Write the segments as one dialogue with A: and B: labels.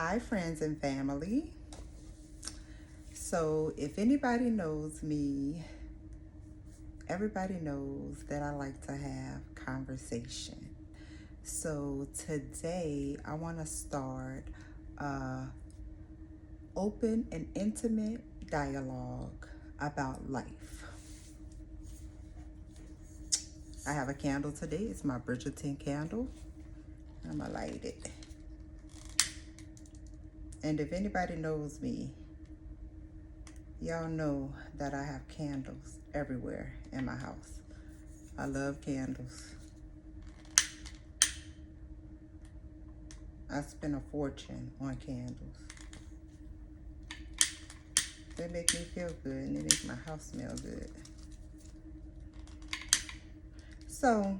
A: Hi, friends and family. So, if anybody knows me, everybody knows that I like to have conversation. So, today I want to start a open and intimate dialogue about life. I have a candle today. It's my Bridgerton candle. I'm going to light it. And if anybody knows me, y'all know that I have candles everywhere in my house. I love candles. I spend a fortune on candles. They make me feel good and they make my house smell good. So,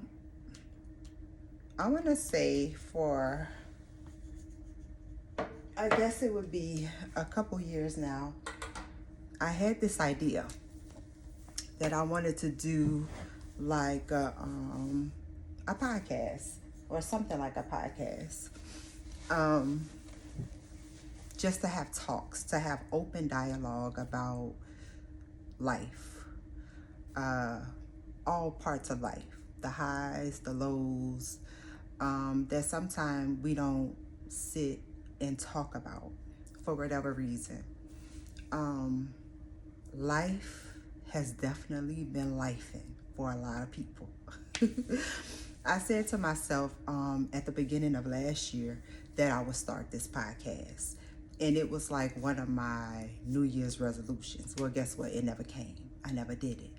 A: I want to say I guess it would be a couple years now, I had this idea that I wanted to do like a podcast or something like a podcast. Just to have talks, to have open dialogue about life, all parts of life, the highs, the lows, that sometimes we don't sit and talk about for whatever reason. Life has definitely been lifing for a lot of people. I said to myself at the beginning of last year that I would start this podcast. And it was like one of my New Year's resolutions. Well, guess what? It never came. I never did it.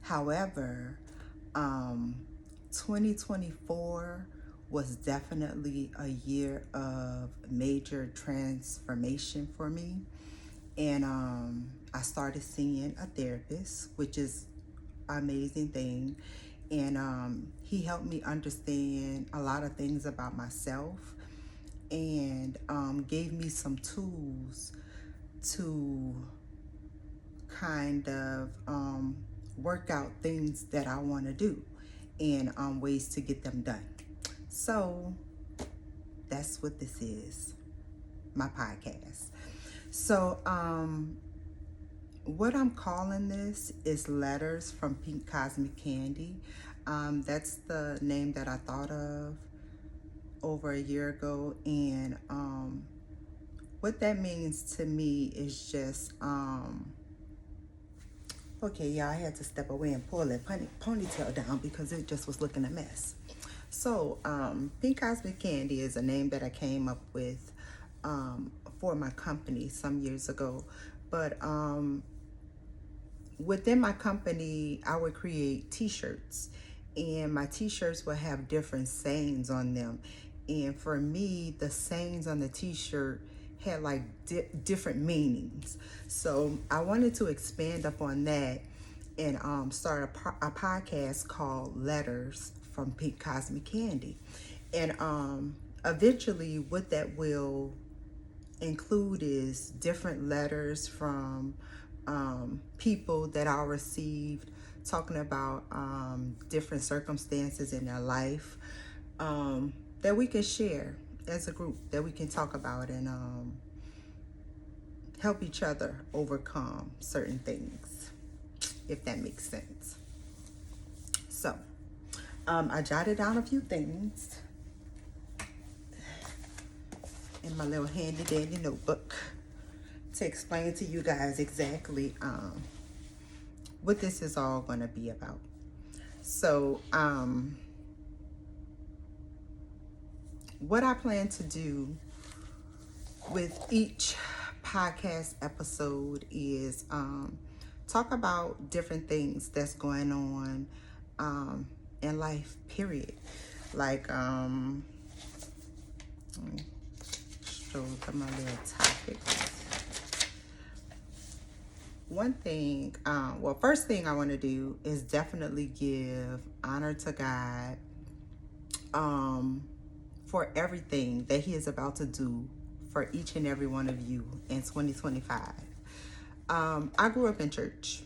A: However, 2024 was definitely a year of major transformation for me. And I started seeing a therapist, which is an amazing thing. And he helped me understand a lot of things about myself and gave me some tools to kind of work out things that I want to do and ways to get them done. So that's what this is, my podcast. So what I'm calling this is Letters from Pink Cosmic Kandy. That's the name that I thought of over a year ago. And what that means to me is just, okay, yeah, I had to step away and pull that ponytail down because it just was looking a mess. So Pink Cosmic Kandy is a name that I came up with for my company some years ago. But within my company, I would create t-shirts, and my t-shirts would have different sayings on them. And for me, the sayings on the t-shirt had like different meanings. So I wanted to expand upon that and start a podcast called Letters from Pink Cosmic Kandy. And eventually what that will include is different letters from people that I received talking about different circumstances in their life that we can share as a group, that we can talk about and help each other overcome certain things, if that makes sense. So I jotted down a few things in my little handy dandy notebook to explain to you guys exactly what this is all going to be about. So what I plan to do with each podcast episode is talk about different things that's going on in life, period. Like let me show them my little topics. One thing, first thing I want to do is definitely give honor to God for everything that He is about to do for each and every one of you in 2025. I grew up in church,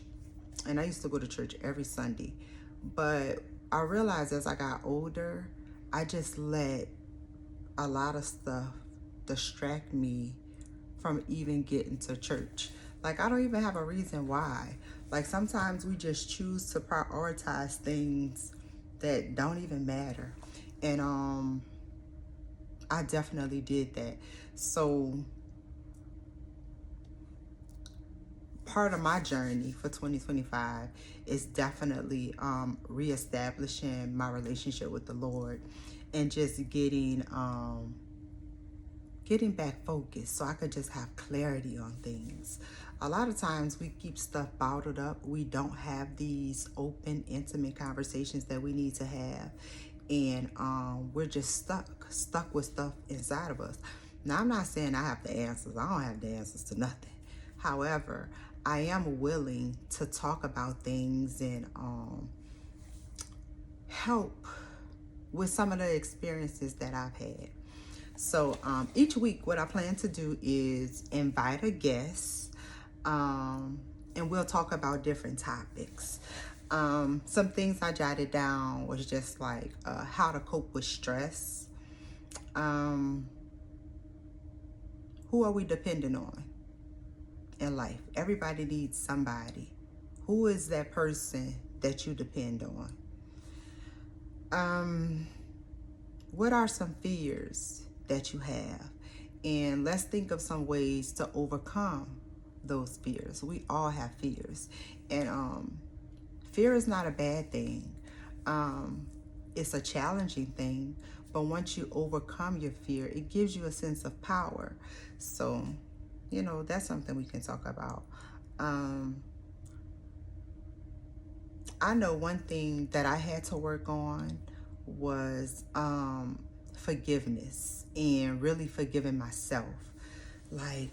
A: and I used to go to church every Sunday, but I realized as I got older, I just let a lot of stuff distract me from even getting to church. Like, I don't even have a reason why. Like, sometimes we just choose to prioritize things that don't even matter. And I definitely did that. So part of my journey for 2025 is definitely reestablishing my relationship with the Lord, and just getting back focused so I could just have clarity on things. A lot of times we keep stuff bottled up. We don't have these open, intimate conversations that we need to have. And we're just stuck with stuff inside of us. Now, I'm not saying I have the answers. I don't have the answers to nothing. However, I am willing to talk about things and help with some of the experiences that I've had. So each week, what I plan to do is invite a guest, and we'll talk about different topics. Some things I jotted down was just like how to cope with stress. Who are we dependent on in life? Everybody needs somebody. Who is that person that you depend on? What are some fears that you have? And let's think of some ways to overcome those fears. We all have fears. And fear is not a bad thing. It's a challenging thing. But once you overcome your fear, it gives you a sense of power. So, that's something we can talk about. I know one thing that I had to work on was forgiveness, and really forgiving myself. Like,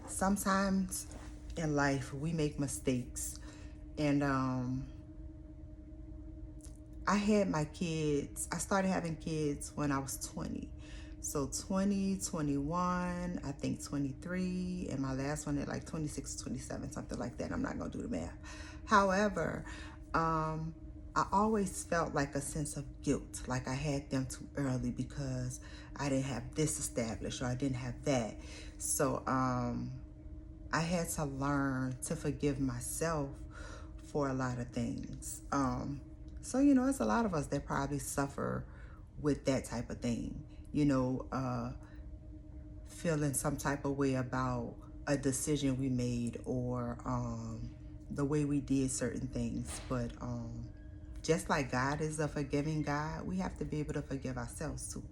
A: sometimes in life we make mistakes, and I started having kids when I was 20. So 20, 21, I think 23, and my last one at like 26, 27, something like that. I'm not going to do the math. However, I always felt like a sense of guilt, like I had them too early because I didn't have this established, or I didn't have that. So I had to learn to forgive myself for a lot of things. So, it's a lot of us that probably suffer with that type of thing, feeling some type of way about a decision we made, or the way we did certain things. But just like God is a forgiving God, we have to be able to forgive ourselves too.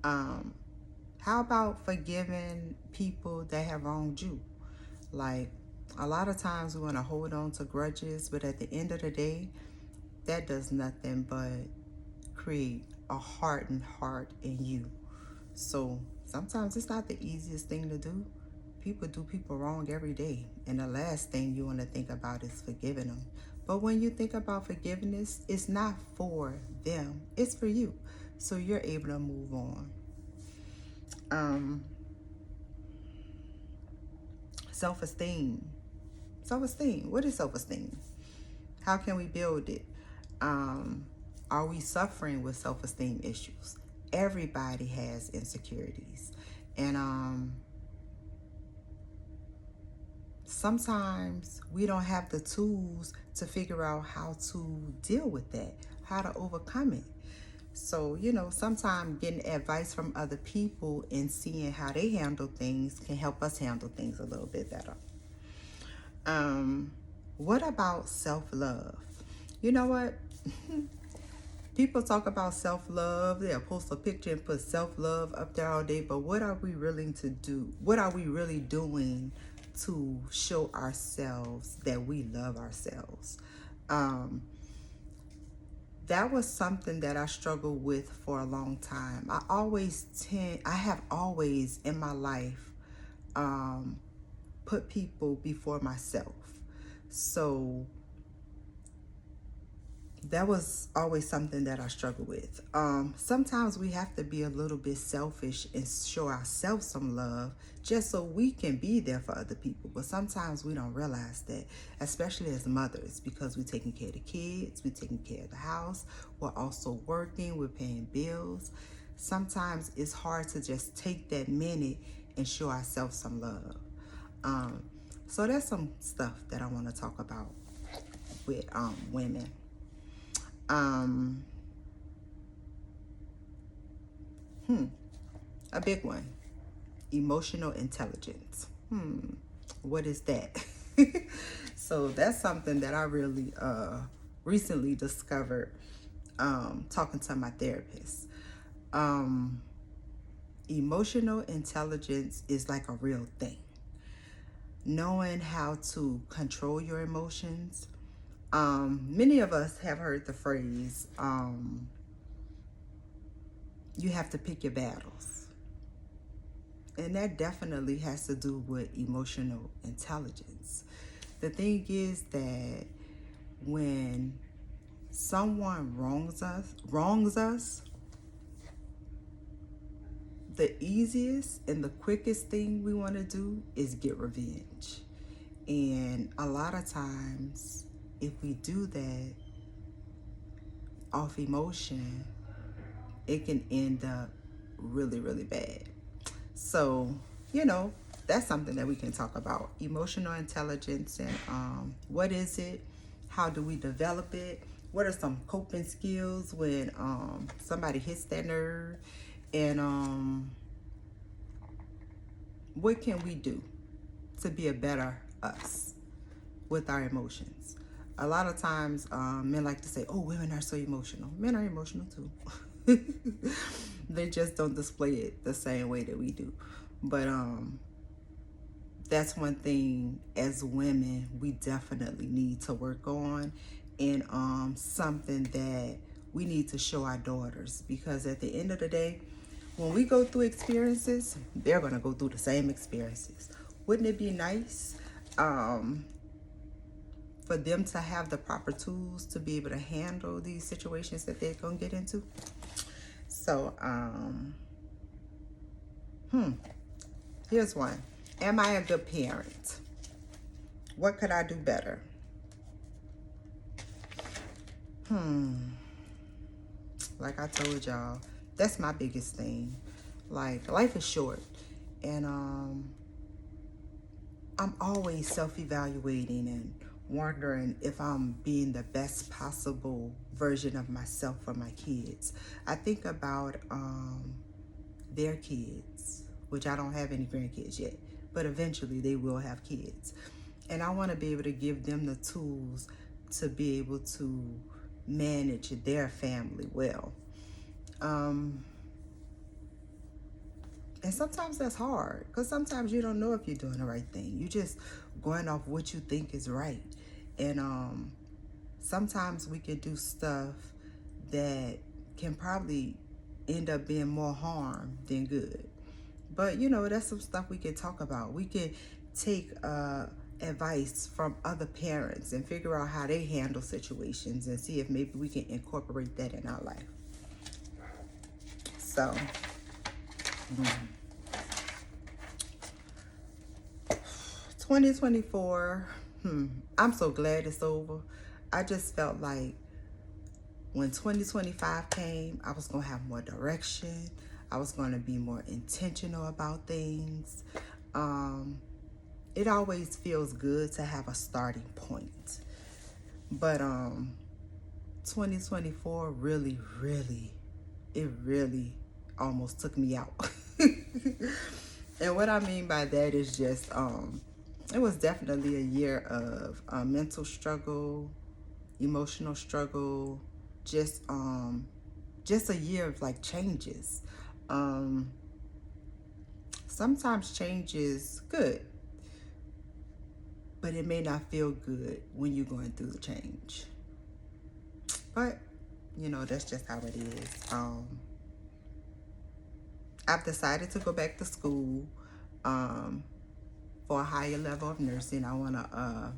A: How about forgiving people that have wronged you? Like, a lot of times we want to hold on to grudges, but at the end of the day, that does nothing but create a hardened heart in you. So sometimes it's not the easiest thing to do. People do people wrong every day, and the last thing you want to think about is forgiving them. But when you think about forgiveness, it's not for them, it's for you. So you're able to move on. Self-esteem. Self-esteem. What is self-esteem? How can we build it? Are we suffering with self-esteem issues? Everybody has insecurities. And sometimes we don't have the tools to figure out how to deal with that, how to overcome it. So, sometimes getting advice from other people and seeing how they handle things can help us handle things a little bit better. What about self-love? You know what? People talk about self-love. They'll post a picture and put self-love up there all day, but what are we willing to do? What are we really doing to show ourselves that we love ourselves? That was something that I struggled with for a long time. I have always in my life put people before myself. So that was always something that I struggled with. Sometimes we have to be a little bit selfish and show ourselves some love just so we can be there for other people. But sometimes we don't realize that, especially as mothers, because we're taking care of the kids, we're taking care of the house, we're also working, we're paying bills. sometimes it's hard to just take that minute and show ourselves some love. Um, so that's some stuff that I want to talk about with women. Um, a big one, emotional intelligence. What is that? So that's something that I really recently discovered talking to my therapist. Emotional intelligence is like a real thing. Knowing how to control your emotions. Many of us have heard the phrase, you have to pick your battles. And that definitely has to do with emotional intelligence. The thing is that when someone wrongs us, the easiest and the quickest thing we want to do is get revenge. And a lot of times, if we do that off emotion, it can end up really, really bad. So, that's something that we can talk about. Emotional intelligence and what is it? How do we develop it? What are some coping skills when somebody hits that nerve? And what can we do to be a better us with our emotions? A lot of times men like to say, oh, women are so emotional. Men are emotional too. They just don't display it the same way that we do. But that's one thing as women we definitely need to work on, and something that we need to show our daughters, because at the end of the day, when we go through experiences, they're going to go through the same experiences. Wouldn't it be nice for them to have the proper tools to be able to handle these situations that they're going to get into? So, here's one. Am I a good parent? What could I do better? Like I told y'all, that's my biggest thing. Like, life is short, and I'm always self-evaluating and wondering if I'm being the best possible version of myself for my kids. I think about their kids, which I don't have any grandkids yet, but eventually they will have kids. And I want to be able to give them the tools to be able to manage their family well. And sometimes that's hard, because sometimes you don't know if you're doing the right thing. You just going off what you think is right. And sometimes we can do stuff that can probably end up being more harm than good. But that's some stuff we can talk about. We can take advice from other parents and figure out how they handle situations and see if maybe we can incorporate that in our life. So, 2024, I'm so glad it's over. I just felt like when 2025 came, I was going to have more direction. I was going to be more intentional about things. It always feels good to have a starting point. But 2024 really, it really almost took me out. And what I mean by that is just, it was definitely a year of mental struggle, emotional struggle, just a year of like changes. Sometimes change is good, but it may not feel good when you're going through the change. But that's just how it is. I've decided to go back to school for a higher level of nursing. I want to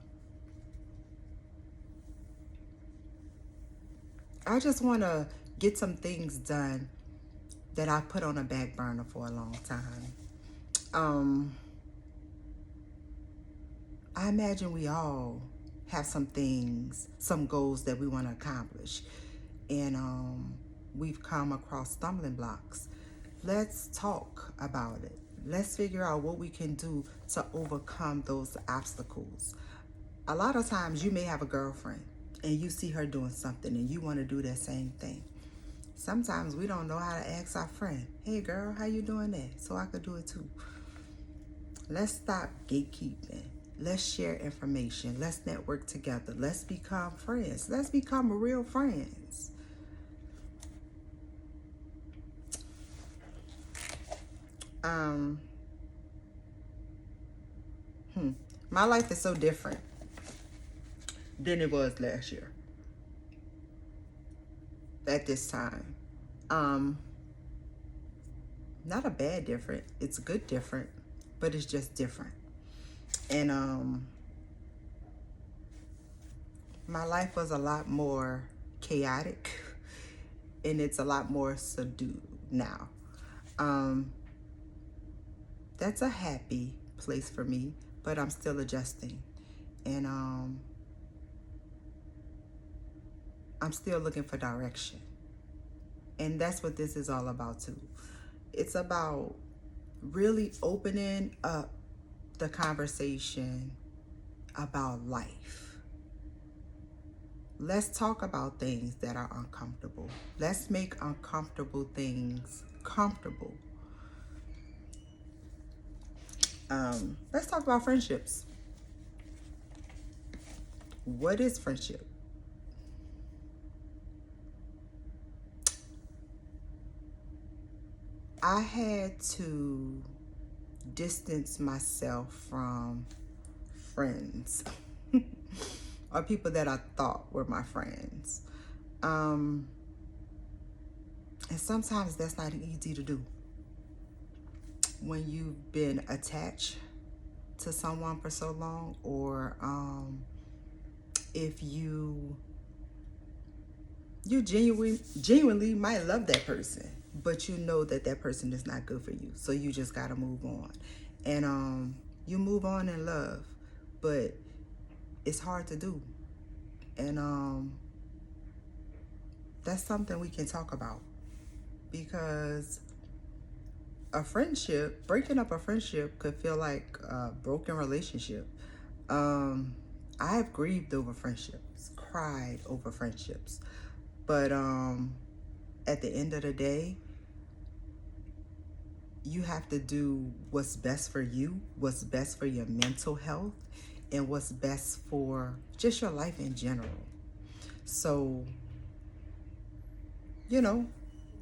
A: I just want to get some things done that I put on a back burner for a long time. I imagine we all have some things, some goals that we want to accomplish. And we've come across stumbling blocks. Let's talk about it. Let's figure out what we can do to overcome those obstacles. A lot of times you may have a girlfriend and you see her doing something and you want to do that same thing. Sometimes we don't know how to ask our friend, hey girl, how you doing that? So I could do it too. Let's stop gatekeeping. Let's share information. Let's network together. Let's become friends. Let's become real friends. My life is so different than it was last year at this time. Not a bad different. It's good different, but it's just different. And my life was a lot more chaotic and it's a lot more subdued now. That's a happy place for me, but I'm still adjusting. And I'm still looking for direction. And that's what this is all about too. It's about really opening up the conversation about life. Let's talk about things that are uncomfortable. Let's make uncomfortable things comfortable. Let's talk about friendships. What is friendship? I had to distance myself from friends or people that I thought were my friends. And sometimes that's not easy to do. When you've been attached to someone for so long, or if you genuinely might love that person, but you know that that person is not good for you, so you just gotta move on. And you move on in love, but it's hard to do. And that's something we can talk about, because breaking up a friendship could feel like a broken relationship. I've grieved over friendships, cried over friendships, but at the end of the day, you have to do what's best for you, what's best for your mental health, and what's best for just your life in general. So,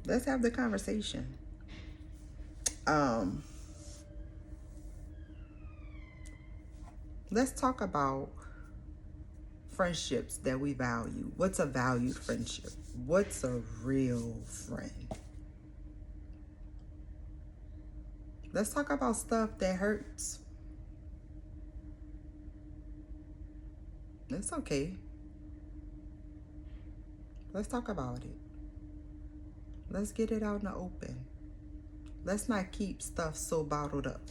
A: let's have the conversation. Let's talk about friendships that we value. What's a valued friendship? What's a real friend? Let's talk about stuff that hurts. It's okay. Let's talk about it. Let's get it out in the open. Let's not keep stuff so bottled up.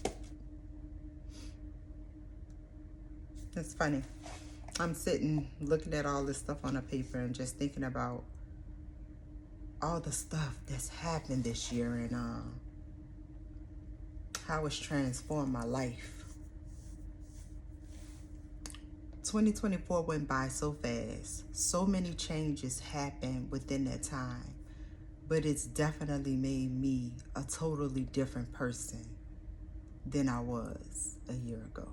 A: It's funny. I'm sitting looking at all this stuff on a paper and just thinking about all the stuff that's happened this year and how it's transformed my life. 2024 went by so fast. So many changes happened within that time. But it's definitely made me a totally different person than I was a year ago.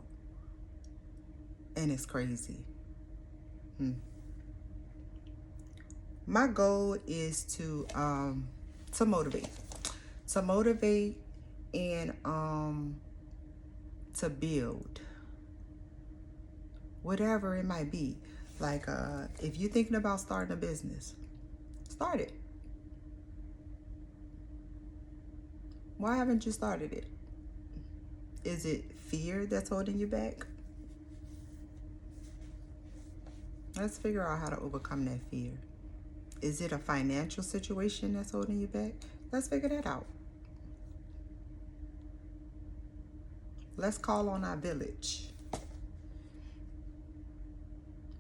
A: And it's crazy. My goal is to motivate. To motivate and to build. Whatever it might be. Like if you're thinking about starting a business, start it. Why haven't you started it? Is it fear that's holding you back? Let's figure out how to overcome that fear. Is it a financial situation that's holding you back? Let's figure that out. Let's call on our village.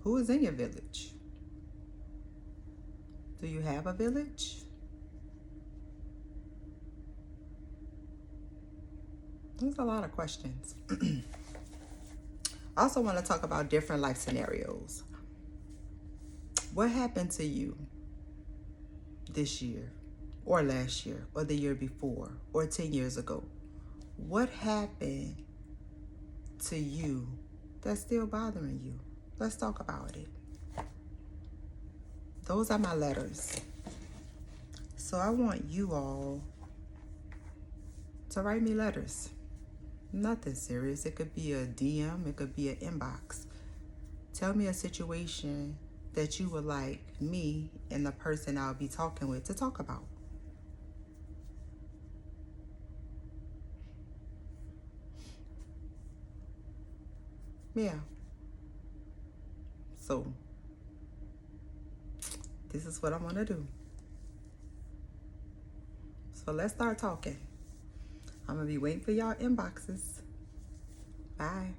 A: Who is in your village? Do you have a village? There's a lot of questions. I also want to talk about different life scenarios. What happened to you this year, or last year, or the year before, or 10 years ago? What happened to you that's still bothering you? Let's talk about it. Those are my letters. So I want you all to write me letters. Nothing serious. It could be a DM, it could be an inbox. Tell me a situation that you would like me and the person I'll be talking with to talk about. Yeah. So this is what I'm gonna do. So let's start talking. I'm gonna be waiting for y'all inboxes. Bye.